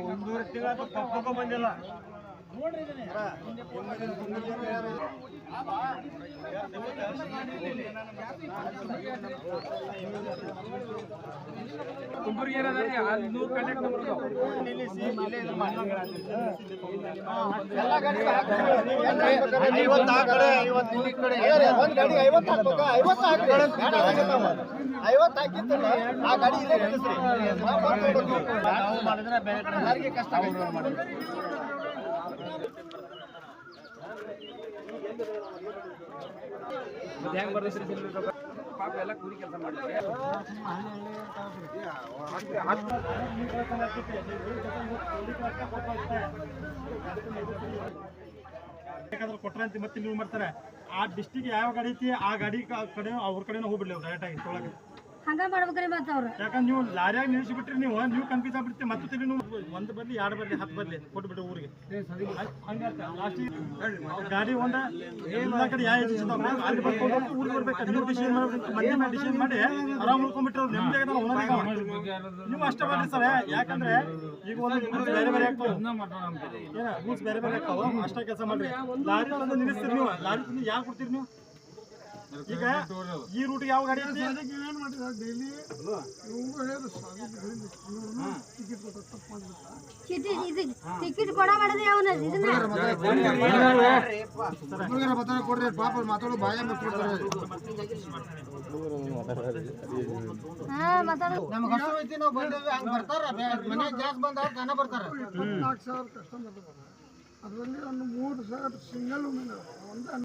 ಒಂದೂವರೆ ತಿಂಗಳ ಪಕ್ಕ ಬಂದಿಲ್ಲ ಕುಂಬುರ್ಗಿ ಪಾಪ ಎಲ್ಲ ಕೂಲಿ ಕೆಲಸ ಮಾಡ್ತಾರೆ ಕೊಟ್ರಂತ ಮತ್ತೆ ನೀವು ಮಾಡ್ತಾರೆ ಆ ಡಿಸ್ಟಿಕ್ ಯಾವ ಗಾಡಿ ಐತಿ ಆ ಗಾಡಿ ಕಡೆ ಅವ್ರ ಕಡೆ ಹೋಗ್ಬಿಡ್ಲಿ ಅವ್ರು ಡೈರೆಕ್ಟ್ ಆಗಿ ತೊಳಗೆ ಹಂಗ ಮಾಡ್ಬೇಕ್ರಿ ಮತ್ತೆ ಅವ್ರು ಯಾಕಂದ್ರೆ ನೀವು ಲಾರಿಯಾಗ ನಿಲ್ಲಿಸಿಬಿಟ್ರಿ ನೀವು ಕನ್ಫ್ಯೂಸ್ ಆಗ್ಬಿಡ್ತೀವಿ ಮತ್ತೆ ನೀವು ಒಂದು ಬದಲಿ 2 ಬದಲಿ 10 ಬದಲಿ ಕೊಟ್ಬಿಟ್ರಿ ಊರಿಗೆ ಗಾಡಿ ಒಂದ ಎಲ್ಲ ಕಡೆ ಯಾವ ಅಲ್ಲಿ ಬರ್ಕೊಂಡು ಊರಿಗೆ ಬರ್ಬೇಕು ನೀವು ಡಿಸಿಷನ್ ಮಾಡ್ಬೇಕು ಮಧ್ಯ ಡಿಸಿಷನ್ ಮಾಡಿ ಆರಾಮ್ ಉಳ್ಕೊಂಡ್ಬಿಟ್ರೆ ಅವ್ರು ನಿಮ್ಗೆ ನೀವು ಅಷ್ಟೇ ಮಾಡ್ರಿ ಸರ್ ಯಾಕಂದ್ರೆ ಈಗ ಒಂದು ರೂಲ್ಸ್ ಬೇರೆ ಬೇರೆ ಆಗ್ತಾವ ರೂಲ್ಸ್ ಬೇರೆ ಬೇರೆ ಆಗ್ತಾವ ಅಷ್ಟೇ ಕೆಲಸ ಮಾಡ್ರಿ ಲಾರಿ ತಂದು ನಿಲ್ಲಿಸ್ತೀರಿ ನೀವು ಲಾರಿ ತಂದು ಯಾಕೆ ಕೊಡ್ತೀರಿ ನೀವು ಈಗ ಈ ರೂಟ್ ಯಾವ ಗಾಡಿ ಟಿಕೆಟ್ ಕೊಡ ಮಾಡಿದ್ರೆ ಕೊಡ್ರಿ ಪಾಪ ಮಾತಾಡೋ ಬಾಯ ನಮ್ಗೆ ಹಸು ಐತಿ ನಾವು ಬಂದೇವಿ ಹಂಗೆ ಬರ್ತಾರ ಮನೆ ಗ್ಯಾಸ್ ಬಂದ ಜನ ಬರ್ತಾರ 14,000 ಕಸ್ಟಮರ್ ಅದರಲ್ಲಿ ಒಂದು 3,000 ಸಿಂಗಲ್ ವುಮೆನ್ ಒಂದು